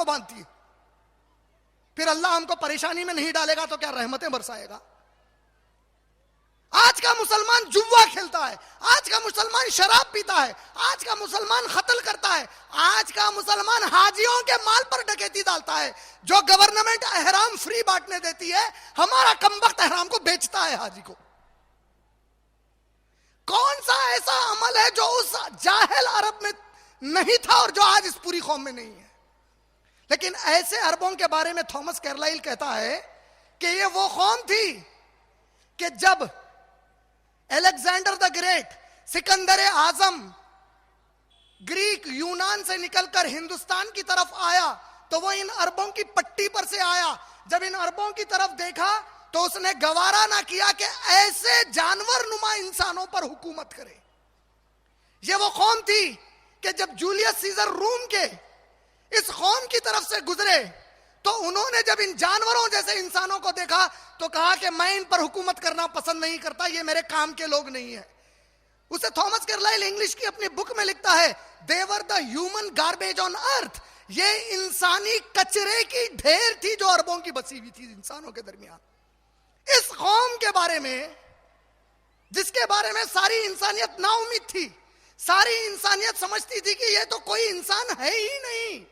को बांधती है। फिर अल्लाह हमको परेशानी में नहीं डालेगा तो क्या रहमतें बरसाएगा? आज का मुसलमान जुआ खेलता है, आज का मुसलमान शराब पीता है, आज का मुसलमान कत्ल करता है, आज का मुसलमान हाजियों के माल पर डकैती डालता है। जो गवर्नमेंट एहराम फ्री बांटने देती है, हमारा कमबख्त एहराम को बेचता है हाजी को। कौन सा ऐसा अमल है जो उस जाहिल अरब में नहीं था और जो आज इस पूरी कौम में नहीं है? लेकिन ऐसे अरबों के बारे में थॉमस कैरलाइल कहता है कि ये वो कौम थी कि जब Alexander the great, Sikandar Azam Greek यूनान से निकलकर हिंदुस्तान की तरफ आया तो वो इन अरबों की पट्टी पर से आया। जब इन अरबों की तरफ देखा तो उसने गवारा ना किया कि ऐसे जानवर नुमा इंसानों पर हुकूमत करे। ये वो कौम थी कि जब जूलियस सीजर रूम के इस कौम की तरफ से गुजरे तो उन्होंने जब इन जानवरों जैसे इंसानों को देखा तो कहा कि मैं इन पर हुकूमत करना पसंद नहीं करता, ये मेरे काम के लोग नहीं है। उसे थॉमस कैरलाइल इंग्लिश की अपनी बुक में लिखता है, they were the human garbage on earth. ये इंसानी कचरे की ढेर थी जो अरबों की बसी हुई थी इंसानों के दरमियान। इस कौम के बारे में, जिसके बारे में सारी इंसानियत नाउम्मीद थी, सारी इंसानियत समझती थी कि ये तो कोई इंसान है ही नहीं,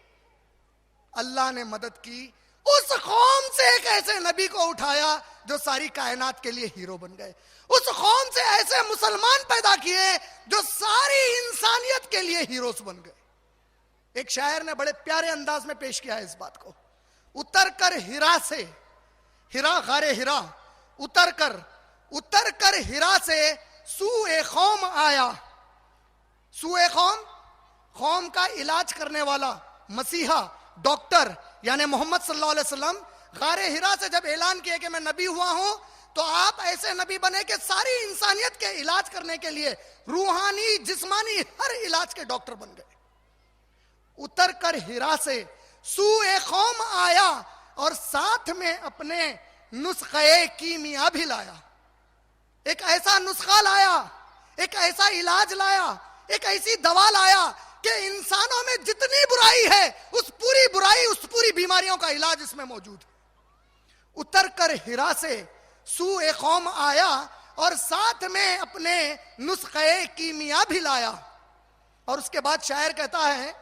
अल्लाह ने मदद की। उस कौम से एक ऐसे नबी को उठाया जो सारी कायनात के लिए हीरो बन गए। उस कौम से ऐसे मुसलमान पैदा किए जो सारी इंसानियत के लिए हीरोज बन गए। एक शायर ने बड़े प्यारे अंदाज में पेश किया है इस बात को। उतर कर हिरा से, हिरा गारे हिरा, उतर कर हिरा से सूए कौम आया। सूए कौम, कौम का इलाज करने वाला मसीहा, डॉक्टर यानी मोहम्मद सल्लल्लाहु अलैहि वसल्लम गारे हिरा से जब ऐलान किया कि मैं नबी हुआ हूं तो आप ऐसे नबी बने कि सारी इंसानियत के इलाज करने के लिए रूहानी जिस्मानी हर इलाज के डॉक्टर बन गए। उतर कर हिरा से सूए कौम आया और साथ में अपने नुस्खे कीमिया भी लाया। एक ऐसा नुस्खा लाया, एक ऐसा इलाज लाया, एक ऐसी दवा लाया कि इंसानों में जितनी बुराई है उस पूरी बुराई, उस पूरी बीमारियों का इलाज इसमें मौजूद है। उतर कर हिरा से सूए कौम आया और साथ में अपने नुस्खे कीमिया भी लाया। और उसके बाद शायर कहता है,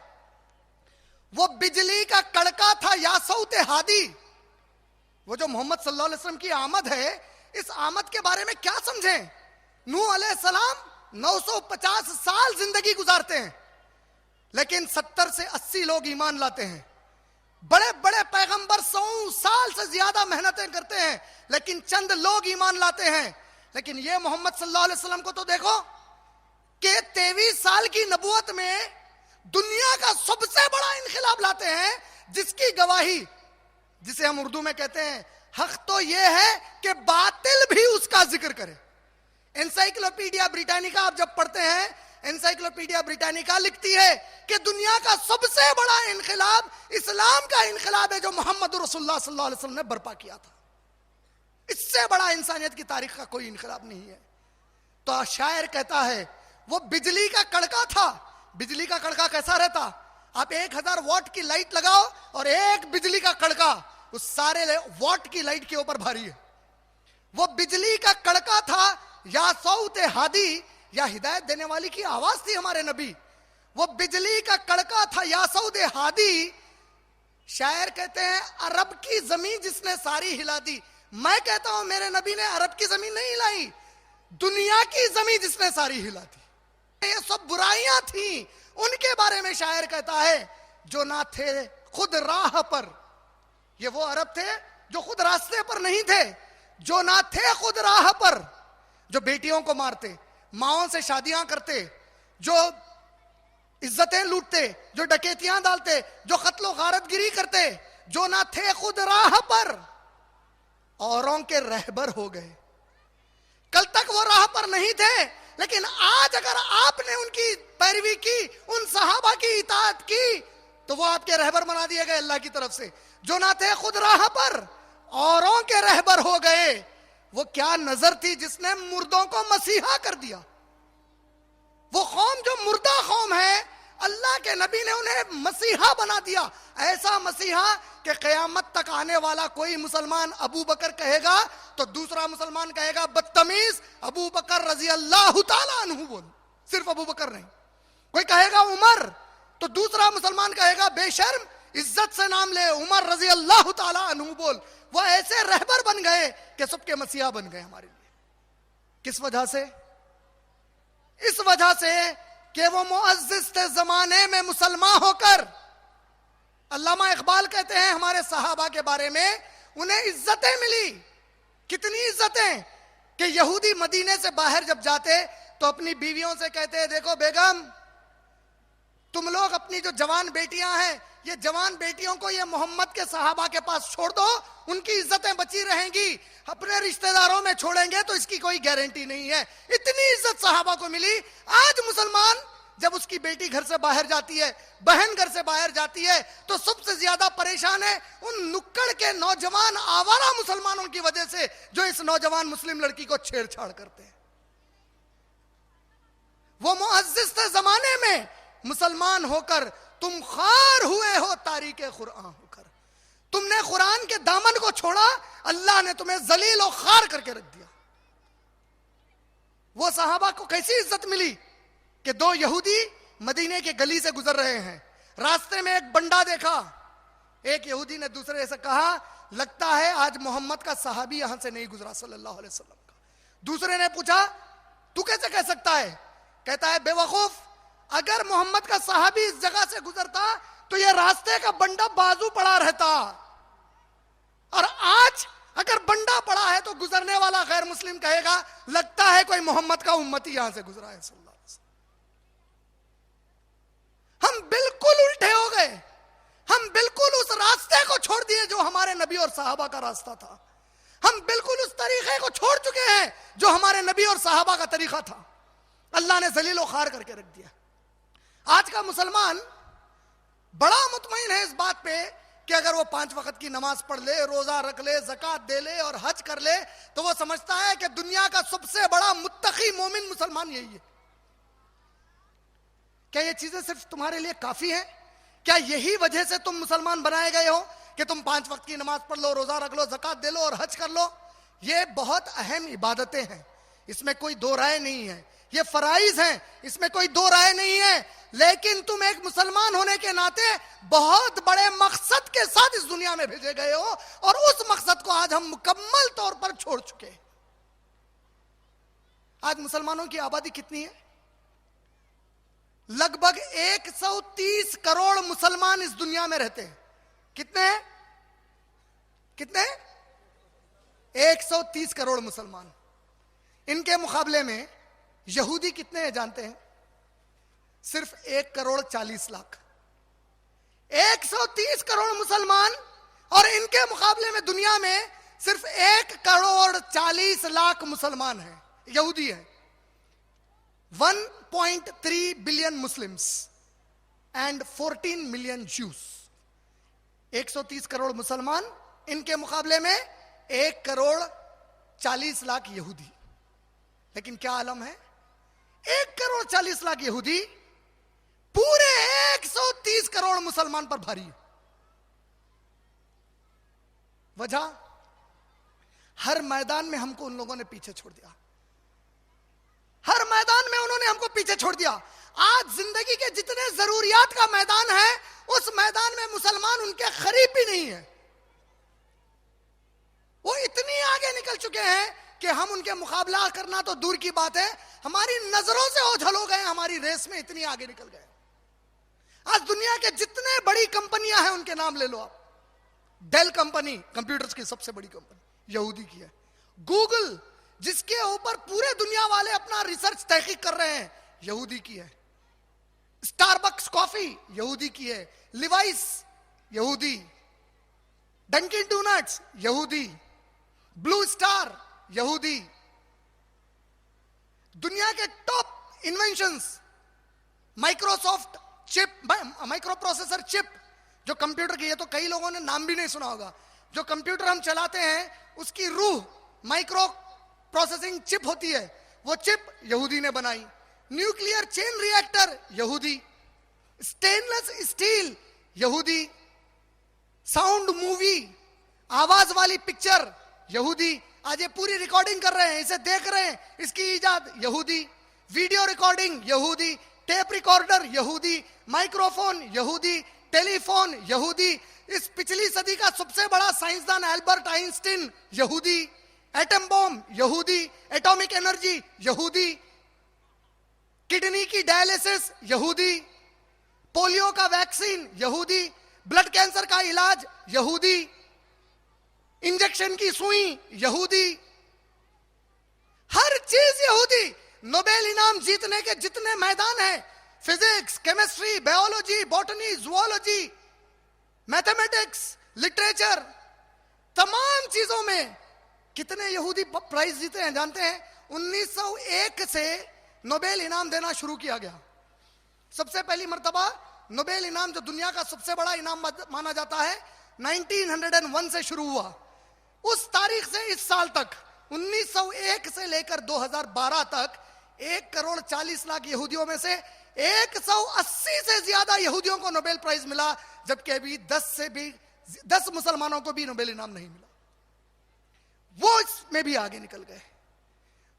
वो बिजली का कड़का था या सौते हादी। वो जो मोहम्मद सल्लल्लाहु अलैहि वसल्लम की आमद है, इस आमद के बारे में क्या समझें? नूह अलैहिस्सलाम 950 साल जिंदगी गुजारते हैं लेकिन 70 से 80 लोग ईमान लाते हैं। बड़े बड़े पैगंबर 100 साल से ज्यादा मेहनतें करते हैं लेकिन चंद लोग ईमान लाते हैं। लेकिन ये मोहम्मद सल्लल्लाहु अलैहि वसल्लम को तो देखो कि 23 साल की नबुवत में दुनिया का सबसे बड़ा इनकलाब लाते हैं, जिसकी गवाही, जिसे हम उर्दू में कहते हैं, हक तो यह है कि बातिल भी उसका जिक्र करे। एनसाइक्लोपीडिया ब्रिटानिका आप जब पढ़ते हैं, एनसाइक्लोपीडिया ब्रिटानिका लिखती है कि दुनिया का सबसे बड़ा इनकलाब इस्लाम का इनकलाब है जो मोहम्मद रसूलुल्लाह सल्लल्लाहु अलैहि वसल्लम ने बर्पा किया था। इससे बड़ा इंसानियत की तारीख का कोई इनकलाब नहीं है। तो शायर कहता है, वो बिजली का कड़का था। बिजली का कड़का कैसा रहता? आप 1000 वॉट की लाइट लगाओ और एक बिजली का कड़का उस सारे वॉट की लाइट के ऊपर भारी है। वो बिजली का कड़का था या सौते हादी, या हिदायत देने वाली की आवाज थी हमारे नबी। वो बिजली का कड़का था या सौदे हादी। शायर कहते हैं, अरब की जमीन जिसने सारी हिला दी। मैं कहता हूं मेरे नबी ने अरब की जमीन नहीं हिलाई, दुनिया की जमीन जिसने सारी हिला दी। ये सब बुराइयां थी, उनके बारे में शायर कहता है, जो ना थे खुद राह पर। ये वो अरब थे जो खुद रास्ते पर नहीं थे, जो ना थे खुद राह पर, जो बेटियों को मारते, माओं से शादियां करते, जो इज्जतें लूटते, जो डकैतियां डालते, जो कत्लो गारतगिरी करते, जो ना थे खुद राह पर, औरों के रहबर हो गए। कल तक वो राह पर नहीं थे, लेकिन आज अगर आपने उनकी पैरवी की, उन सहाबा की इताअत की, तो वो आपके रहबर बना दिए गए अल्लाह की तरफ से। जो ना थे खुद राह पर, औरों के रहबर हो गए। वो क्या नजर थी जिसने मुर्दों को मसीहा कर दिया। वो कौम जो मुर्दा कौम है, अल्लाह के नबी ने उन्हें मसीहा बना दिया, ऐसा मसीहा कि क़यामत तक आने वाला कोई मुसलमान अबू बकर कहेगा तो दूसरा मुसलमान कहेगा बदतमीज अबू बकर रजी अल्लाह ताला अन्हु बोल, सिर्फ अबू बकर नहीं। कोई कहेगा उमर तो दूसरा मुसलमान कहेगा बेशर्म, इज्जत से नाम ले, उमर रजी अल्लाह ताला अन्हु बोल। वो ऐसे रहबर बन गए कि सबके मसीहा बन गए हमारे लिए। किस वजह से? इस वजह से कि वो मुअज्जिज थे जमाने में मुसलमान होकर। अल्लामा इकबाल कहते हैं हमारे सहाबा के बारे में, उन्हें इज्जतें मिली। कितनी इज्जतें कि यहूदी मदीने से बाहर जब जाते तो अपनी बीवियों से कहते, देखो बेगम, तुम लोग अपनी जो जवान बेटियां हैं, ये जवान बेटियों को ये मोहम्मद के सहाबा के पास छोड़ दो, उनकी इज्जतें बची रहेंगी। अपने रिश्तेदारों में छोड़ेंगे तो इसकी कोई गारंटी नहीं है। इतनी इज्जत सहाबा को मिली। आज मुसलमान जब उसकी बेटी घर से बाहर जाती है, बहन घर से बाहर जाती है, तो सबसे ज्यादा परेशान है उन नुक्कड़ के नौजवान आवारा मुसलमानों की वजह से, जो इस नौजवान मुस्लिम लड़की को छेड़छाड़ करते हैं। वो मुअज्जिज थे जमाने में, मुसलमान होकर तुम खार हुए हो तारीके कुरान होकर। तुमने कुरान के दामन को छोड़ा, अल्लाह ने तुम्हें जलील और खार करके रख दिया। वो सहाबा को कैसी इज्जत मिली कि दो यहूदी मदीने के गली से गुजर रहे हैं, रास्ते में एक बंडा देखा। एक यहूदी ने दूसरे से कहा, लगता है आज मोहम्मद का सहाबी यहां से नहीं गुजरा सल्लल्लाहु अलैहि वसल्लम का। दूसरे ने पूछा, तू कैसे कह सकता है? कहता है, बेवकूफ, अगर मोहम्मद का सहाबी इस जगह से गुजरता तो यह रास्ते का बंडा बाजू पड़ा रहता, और आज अगर बंडा पड़ा है तो गुजरने वाला गैर मुस्लिम कहेगा लगता है कोई मोहम्मद का उम्मती यहां से गुजरा है सल्लल्लाहु अलैहि वसल्लम। हम बिल्कुल उल्टे हो गए। हम बिल्कुल उस रास्ते को छोड़ दिए जो हमारे नबी और सहाबा का रास्ता था। हम बिल्कुल उस तरीके को छोड़ चुके हैं जो हमारे नबी और सहाबा का तरीका था। अल्लाह ने जलील और खार करके रख दिया। आज का मुसलमान बड़ा मुतमईन है इस बात पे कि अगर वो 5 वक्त की नमाज पढ़ ले, रोजा रख ले, ज़कात दे ले और हज कर ले तो वो समझता है कि दुनिया का सबसे बड़ा मुत्तकी मोमिन मुसलमान यही है। क्या ये चीजें सिर्फ तुम्हारे लिए काफी हैं? क्या यही वजह से तुम मुसलमान बनाए गए हो कि तुम 5 वक्त की नमाज पढ़ लो, रोजा रख लो, ज़कात दे लो और हज कर लो? ये बहुत अहम इबादतें हैं, इसमें कोई दो राय नहीं है। ये फराइज हैं, इसमें कोई दो राय नहीं है। लेकिन तुम एक मुसलमान होने के नाते बहुत बड़े मकसद के साथ इस दुनिया में भेजे गए हो, और उस मकसद को आज हम मुकम्मल तौर पर छोड़ चुके हैं। आज मुसलमानों की आबादी कितनी है? लगभग 130 करोड़ मुसलमान इस दुनिया में रहते हैं। कितने? 130 करोड़ मुसलमान। इनके मुकाबले में यहूदी कितने हैं जानते हैं? सिर्फ 1 करोड़ 40 लाख। 130 करोड़ मुसलमान और इनके मुकाबले में दुनिया में सिर्फ 1 करोड़ 40 लाख मुसलमान हैं, यहूदी हैं। 1.3 billion Muslims and 14 million juice. 130 crore मुसलमान, इनके मुकाबले में 1 करोड़ 40 लाख यहूदी। लेकिन क्या आलम है? 1 करोड़ 40 लाख यहूदी पूरे 130 करोड़ मुसलमान पर भारी है। वजह, हर मैदान में हमको उन लोगों ने पीछे छोड़ दिया। हर मैदान में उन्होंने हमको पीछे छोड़ दिया। आज जिंदगी के जितने जरूरियात का मैदान है, उस मैदान में मुसलमान उनके करीब भी नहीं है। वो इतनी आगे निकल चुके हैं कि हम उनके मुकाबला करना तो दूर की बात है, हमारी नजरों से ओझल हो गए, हमारी रेस में इतनी आगे निकल गए। आज दुनिया के जितने बड़ी कंपनियां हैं उनके नाम ले लो आप। डेल कंपनी, कंप्यूटर्स की सबसे बड़ी कंपनी, यहूदी की है। गूगल, जिसके ऊपर पूरे दुनिया वाले अपना रिसर्च तहकीक कर रहे हैं, यहूदी की है। स्टारबक्स कॉफी, यहूदी की है। लिवाइस, यहूदी। डंकिन डोनट्स, यहूदी। ब्लू स्टार, यहूदी। दुनिया के top inventions, Microsoft chip, micro processor chip, जो कंप्यूटर की, ये तो कई लोगों ने नाम भी नहीं सुना होगा। जो कंप्यूटर हम चलाते हैं उसकी रूह माइक्रो प्रोसेसिंग चिप होती है, वो चिप यहूदी ने बनाई। न्यूक्लियर चेन रिएक्टर, यहूदी। स्टेनलेस स्टील यहूदी, साउंड मूवी, आवाज वाली पिक्चर यहूदी, आज ये पूरी रिकॉर्डिंग कर रहे हैं, इसे देख रहे हैं, इसकी इजाद यहूदी, वीडियो रिकॉर्डिंग यहूदी, टेप रिकॉर्डर यहूदी, माइक्रोफोन यहूदी, टेलीफोन यहूदी, इस पिछली सदी का सबसे बड़ा साइंसदान एल्बर्ट आइंस्टीन यहूदी, एटम बॉम्ब यहूदी, एटॉमिक एनर्जी यहूदी, किडनी की डायलिसिस यहूदी, पोलियो का वैक्सीन यहूदी, ब्लड कैंसर का इलाज यहूदी, इंजेक्शन की सुई यहूदी, हर चीज यहूदी। नोबेल इनाम जीतने के जितने मैदान हैं, physics, chemistry, biology, botany, zoology, mathematics, literature, तमाम चीजों में कितने यहूदी प्राइज जीते हैं जानते हैं? 1901 से नोबेल इनाम देना शुरू किया गया। सबसे पहली मर्तबा नोबेल इनाम जो दुनिया का सबसे बड़ा इनाम माना जाता है 1901 से शुरू हुआ। उस तारीख से इस साल तक 1901 से लेकर 2012 तक 1,40,00,000 यहूदियों में से 180 से ज्यादा यहूदियों को नोबेल प्राइज मिला, जबकि अभी 10 मुसलमानों को भी नोबेल इनाम नहीं मिला। वो इसमें भी आगे निकल गए।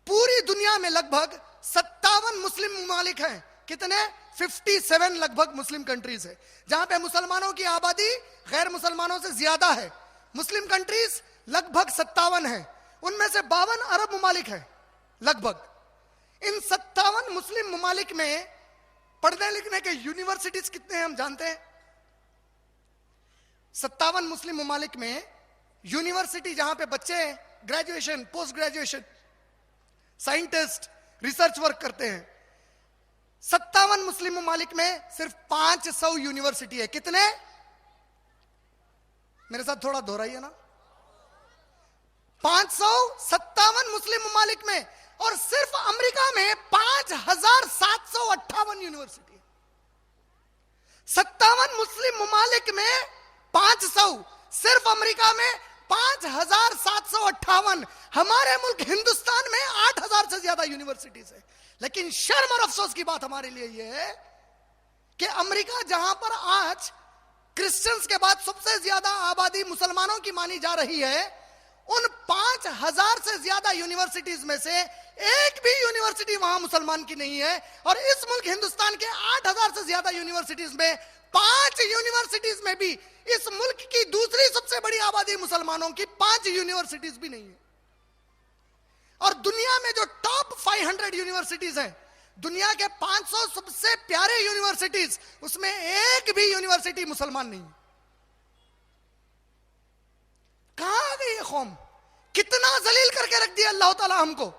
पूरी दुनिया में लगभग 57 मुस्लिम ममालिक हैं। कितने? 57 लगभग मुस्लिम कंट्रीज है, जहां पे मुसलमानों की आबादी गैर मुसलमानों से ज्यादा है। मुस्लिम कंट्रीज लगभग 57 है, उनमें से 52 अरब ममालिक है लगभग। इन 57 मुस्लिम ममालिक में पढ़ने लिखने के यूनिवर्सिटीज कितने हैं हम जानते हैं? 57 मुस्लिम ममालिक में यूनिवर्सिटी जहां पे बच्चे graduation, post graduation, scientist, research work करते हैं, 57 मुस्लिम ममालिक में सिर्फ 500 यूनिवर्सिटी है। कितने? मेरे साथ थोड़ा दोहराइए ना। 557 मुस्लिम ममालिक में, और सिर्फ अमेरिका में 5,758 यूनिवर्सिटी। 57 मुस्लिम ममालिक में 500, सिर्फ अमेरिका में 5,758। हमारे मुल्क हिंदुस्तान में 8,000 से ज्यादा यूनिवर्सिटीज है। लेकिन शर्म और अफसोस की बात हमारे लिए यह है कि अमेरिका, जहां पर आज क्रिश्चियंस के बाद सबसे ज्यादा आबादी मुसलमानों की मानी जा रही है, उन 5,000 से ज्यादा यूनिवर्सिटीज में से एक भी यूनिवर्सिटी वहां मुसलमान की नहीं है। और इस मुल्क हिंदुस्तान के 8,000 से ज्यादा यूनिवर्सिटीज में 5 यूनिवर्सिटीज में भी इस मुल्क की दूसरी सबसे बड़ी आबादी मुसलमानों की 5 यूनिवर्सिटीज भी नहीं है। और दुनिया में जो टॉप 500 यूनिवर्सिटीज हैं, दुनिया के 500 सबसे प्यारे यूनिवर्सिटीज, उसमें एक भी यूनिवर्सिटी मुसलमान नहीं है। कहां आ गई ये कौम? कितना जलील करके रख दिया अल्लाह ताला हमको।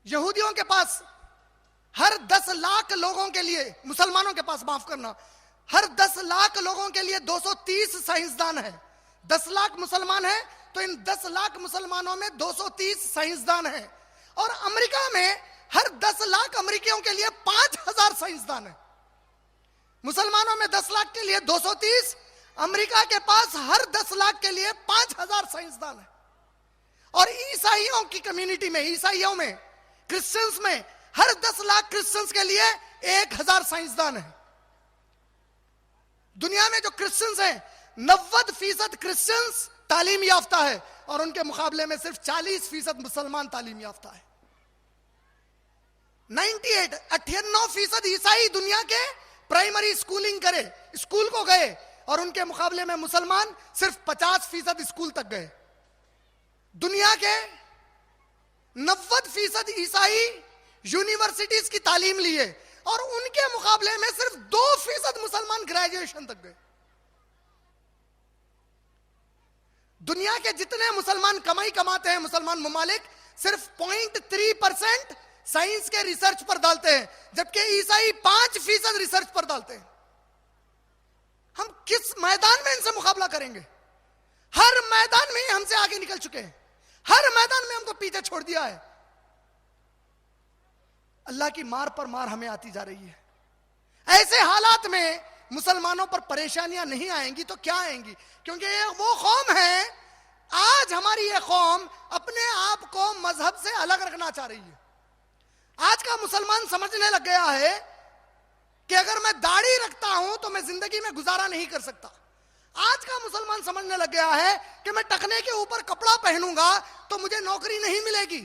यहूदियों के पास हर 10 लाख लोगों के लिए, मुसलमानों के पास माफ करना, हर 10 लाख लोगों के लिए 230 साइंसदान है। 10 लाख मुसलमान है तो इन 10 लाख मुसलमानों में 230 साइंसदान हैं। और अमेरिका में हर 10 लाख अमेरिकियों के लिए 5,000 साइंसदान है। मुसलमानों में 10 लाख के लिए 230, अमेरिका के पास हर 10 लाख के लिए 5,000 साइंसदान है। और ईसाइयों की कम्युनिटी में, ईसाइयों में, क्रिश्चियंस में हर 10 लाख क्रिश्चियंस के लिए 1,000 साइंसदान है। दुनिया में जो क्रिश्चियंस हैं, 90% क्रिश्चियंस तालीम याफ्ता है, और उनके मुकाबले में सिर्फ 40% मुसलमान तालीम याफ्ता है। 98% ईसाई दुनिया के प्राइमरी स्कूलिंग करे, स्कूल को गए, और उनके मुकाबले में मुसलमान सिर्फ 50% स्कूल तक गए। दुनिया के 90% ईसाई यूनिवर्सिटीज की तालीम लिए, और उनके मुकाबले में सिर्फ 2% मुसलमान ग्रेजुएशन तक गए। दुनिया के जितने मुसलमान कमाई कमाते हैं मुसलमान ममालिक, सिर्फ 0.3% साइंस के रिसर्च पर डालते हैं, जबकि ईसाई 5% रिसर्च पर डालते हैं। हम किस मैदान में इनसे मुकाबला करेंगे? हर मैदान में हमसे आगे निकल चुके हैं, हर मैदान में हमको पीछे छोड़ दिया है। अल्लाह की मार पर मार हमें आती जा रही है। ऐसे हालात में मुसलमानों पर परेशानियां नहीं आएंगी तो क्या आएंगी? क्योंकि ये वो कौम है, आज हमारी ये कौम अपने आप को मजहब से अलग रखना चाह रही है। आज का मुसलमान समझने लग गया है कि अगर मैं दाढ़ी रखता हूं तो मैं जिंदगी में गुजारा नहीं कर सकता। आज का मुसलमान समझने लग गया है कि मैं टखने के ऊपर कपड़ा पहनूंगा तो मुझे नौकरी नहीं मिलेगी।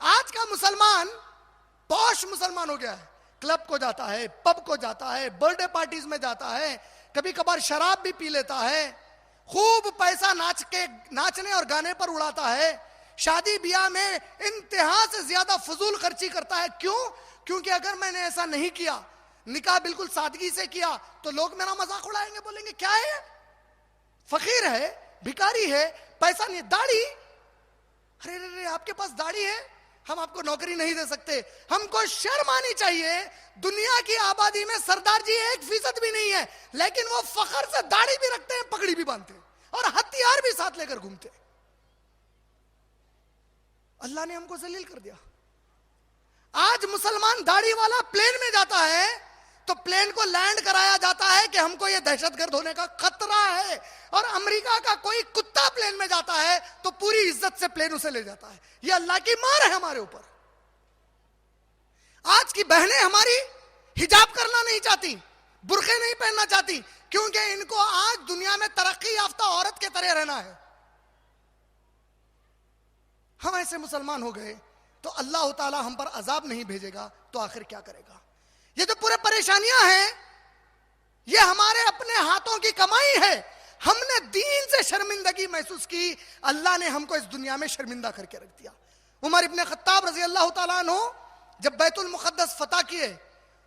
आज का मुसलमान पॉश मुसलमान हो गया है, क्लब को जाता है, पब को जाता है, बर्थडे पार्टीज में जाता है, कभी कभार शराब भी पी लेता है, खूब पैसा नाचने और गाने पर उड़ाता है, शादी ब्याह में इंतहा से ज्यादा फजूल खर्ची करता है। क्यों? क्योंकि अगर मैंने ऐसा नहीं किया, निकाह बिल्कुल सादगी से किया, तो लोग मेरा मजाक उड़ाएंगे, बोलेंगे क्या है, फकीर है, भिखारी है, पैसा नहीं। दाढ़ी, अरे अरे आपके पास दाढ़ी है, हम आपको नौकरी नहीं दे सकते। हमको शर्म आनी चाहिए, दुनिया की आबादी में सरदार जी 1% भी नहीं है, लेकिन वो फखर से दाढ़ी भी रखते हैं, पगड़ी भी बांधते हैं और हथियार भी साथ लेकर घूमते। अल्लाह ने हमको जलील कर दिया। आज मुसलमान दाढ़ी वाला प्लेन में जाता है तो प्लेन को लैंड कराया जाता है कि हमको यह दहशतगर्द होने का खतरा है, और अमेरिका का कोई कुत्ता प्लेन में जाता है तो पूरी इज्जत से प्लेन उसे ले जाता है। यह अल्लाह की मार है हमारे ऊपर। आज की बहनें हमारी हिजाब करना नहीं चाहती, बुर्के नहीं पहनना चाहती, क्योंकि इनको आज दुनिया में तरक्की याफ्ता औरत के तरह रहना है। हम ऐसे मुसलमान हो गए तो अल्लाह ताला हम पर अजाब नहीं भेजेगा तो आखिर क्या करेगा? ये जो पूरे परेशानियां हैं, ये हमारे अपने हाथों की कमाई है। हमने दीन से शर्मिंदगी महसूस की, अल्लाह ने हमको इस दुनिया में शर्मिंदा करके रख दिया। उमर इब्ने खत्ताब रजी अल्लाह ताला अन्हु जब बैतुल मुक़द्दस फतह किए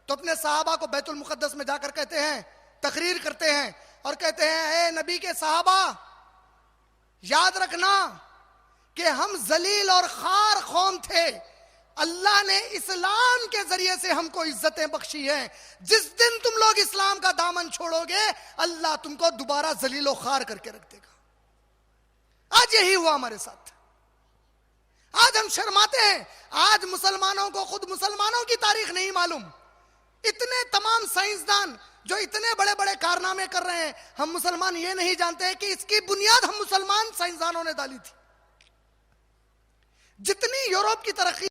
तो अपने सहाबा को बैतुल मुक़द्दस में जाकर कहते हैं, तकरीर करते हैं और कहते हैं, ए नबी के सहाबा, याद रखना कि हम जलील और खार कौम थे, अल्लाह ने इस्लाम के जरिए से हमको इज्जतें बख्शी हैं। जिस दिन तुम लोग इस्लाम का दामन छोड़ोगे, अल्लाह तुमको दोबारा जलील और खार करके रख देगा। आज यही हुआ हमारे साथ। आज हम शर्माते हैं। आज मुसलमानों को खुद मुसलमानों की तारीख नहीं मालूम। इतने तमाम साइंसदान जो इतने बड़े बड़े कारनामे कर रहे हैं, हम मुसलमान ये नहीं जानते कि इसकी बुनियाद हम मुसलमान साइंसदानों ने डाली थी। जितनी यूरोप की तरक्की